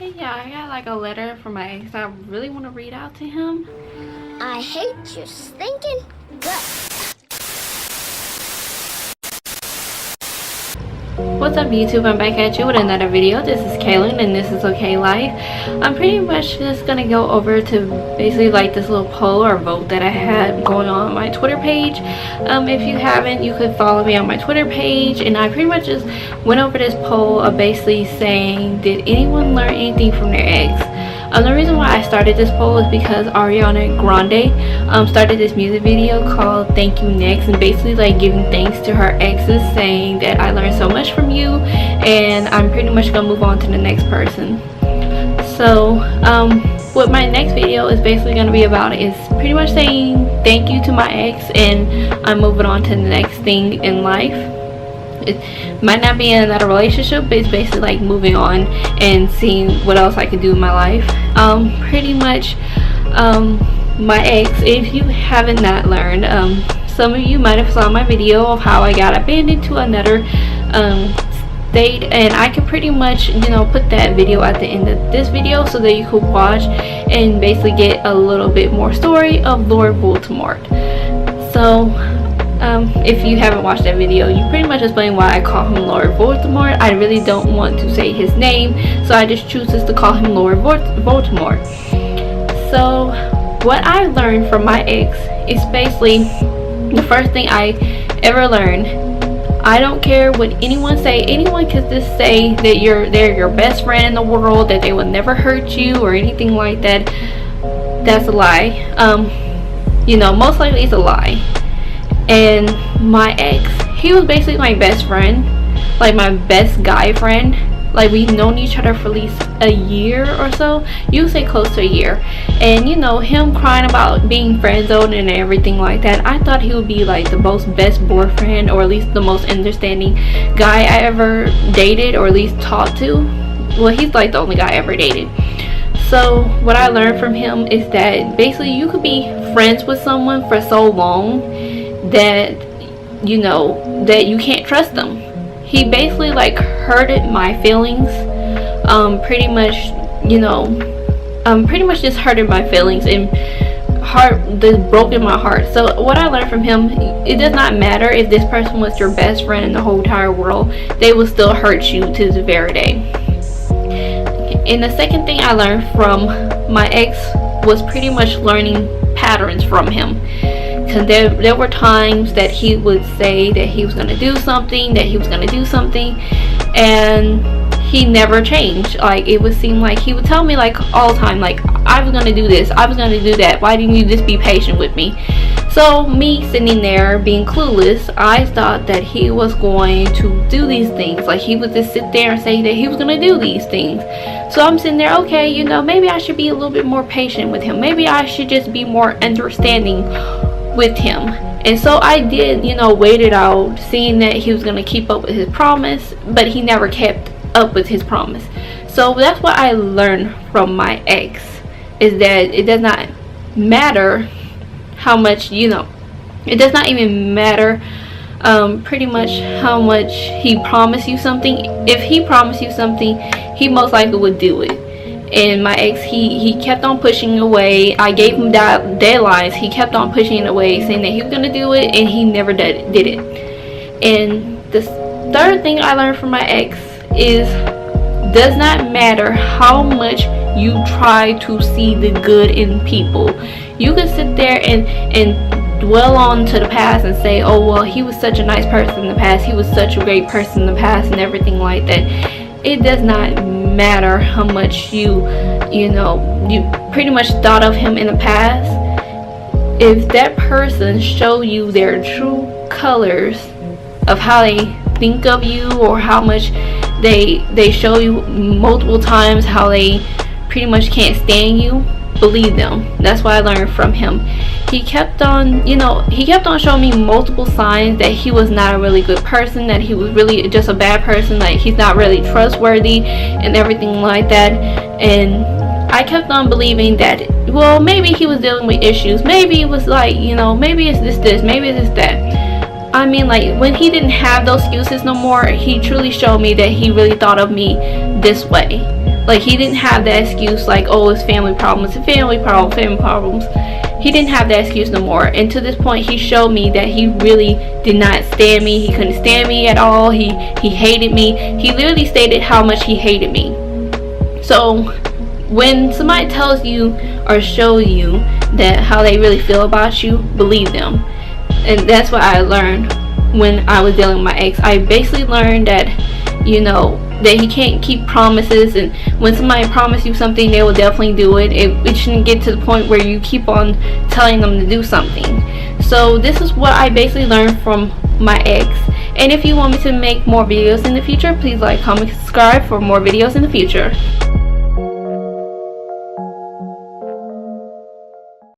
Hey, yeah, I got like a letter from my ex I really want to read out to him. I hate your stinking guts. What's up, YouTube? I'm back at you with another video. This is Kaylin and this is Okay Life. I'm pretty much just gonna go over to basically like this little poll or vote that I had going on my Twitter page. If you haven't, you could follow me on my Twitter page, and I pretty much just went over this poll of basically saying, did anyone learn anything from their ex? The reason why I started this poll is because Ariana Grande started this music video called Thank You Next, and basically like giving thanks to her exes, saying that I learned so much from you and I'm pretty much gonna move on to the next person. So what my next video is basically going to be about is pretty much saying thank you to my ex and I'm moving on to the next thing in life. It might not be in another relationship, but it's basically like moving on and seeing what else I can do in my life. Pretty much my ex, if you haven't not learned, some of you might have saw my video of how I got abandoned to another state, and I can pretty much, you know, put that video at the end of this video so that you could watch and basically get a little bit more story of Lord Voldemort. So if you haven't watched that video, you pretty much explain why I call him Lord Voldemort. I really don't want to say his name, so I just chooses to call him Lord Voldemort. So what I learned from my ex is basically the first thing I ever learned. I don't care what anyone say. Anyone can just say that they're your best friend in the world, that they will never hurt you or anything like that. That's a lie. You know, most likely it's a lie. And my ex, he was basically my best friend, like my best guy friend. Like, we've known each other for at least a year or so. You would say close to a year. And you know, him crying about being friend zoned and everything like that, I thought he would be like the most best boyfriend, or at least the most understanding guy I ever dated, or at least talked to. Well, he's like the only guy I ever dated. So what I learned from him is that basically you could be friends with someone for so long that, you know, that you can't trust them. He basically like hurted my feelings, pretty much, you know, pretty much just hurted my feelings and just broken my heart. So what I learned from him, it does not matter if this person was your best friend in the whole entire world, they will still hurt you to this very day. And the second thing I learned from my ex was pretty much learning patterns from him. Because there were times that he would say that he was going to do something, and he never changed. Like, it would seem like he would tell me like all the time, like, I was going to do this, I was going to do that, why didn't you just be patient with me? So me sitting there being clueless, I thought that he was going to do these things. Like, he would just sit there and say that he was going to do these things. So I'm sitting there, okay, you know, maybe I should be a little bit more patient with him, maybe I should just be more understanding with him. And so I did, you know, wait it out, seeing that he was going to keep up with his promise, but he never kept up with his promise. So that's what I learned from my ex, is that it does not matter how much, you know, it does not even matter pretty much how much he promised you something. If he promised you something, he most likely would do it. And my ex, he kept on pushing away. I gave him deadlines. He kept on pushing it away, saying that he was going to do it, and he never did it. And the third thing I learned from my ex is, does not matter how much you try to see the good in people. You can sit there and dwell on to the past and say, oh, well, he was such a nice person in the past, he was such a great person in the past, and everything like that. It does not matter how much you know, you pretty much thought of him in the past. If that person show you their true colors of how they think of you, or how much they show you multiple times how they pretty much can't stand you, believe them. That's what I learned from him. He kept on, you know, he kept on showing me multiple signs that he was not a really good person, that he was really just a bad person, like he's not really trustworthy and everything like that. And I kept on believing that, well, maybe he was dealing with issues, maybe it was like, you know, maybe it's this, maybe it's that. I mean, like, when he didn't have those excuses no more, he truly showed me that he really thought of me this way. Like, he didn't have that excuse like, oh, it's family problems, it's family problems. He didn't have that excuse no more. And to this point, he showed me that he really did not stand me. He couldn't stand me at all. He hated me. He literally stated how much he hated me. So when somebody tells you or show you that how they really feel about you, believe them. And that's what I learned when I was dealing with my ex. I basically learned that, you know, that he can't keep promises, and when somebody promises you something, they will definitely do it. It shouldn't get to the point where you keep on telling them to do something. So this is what I basically learned from my ex. And if you want me to make more videos in the future, please like, comment, subscribe for more videos in the future.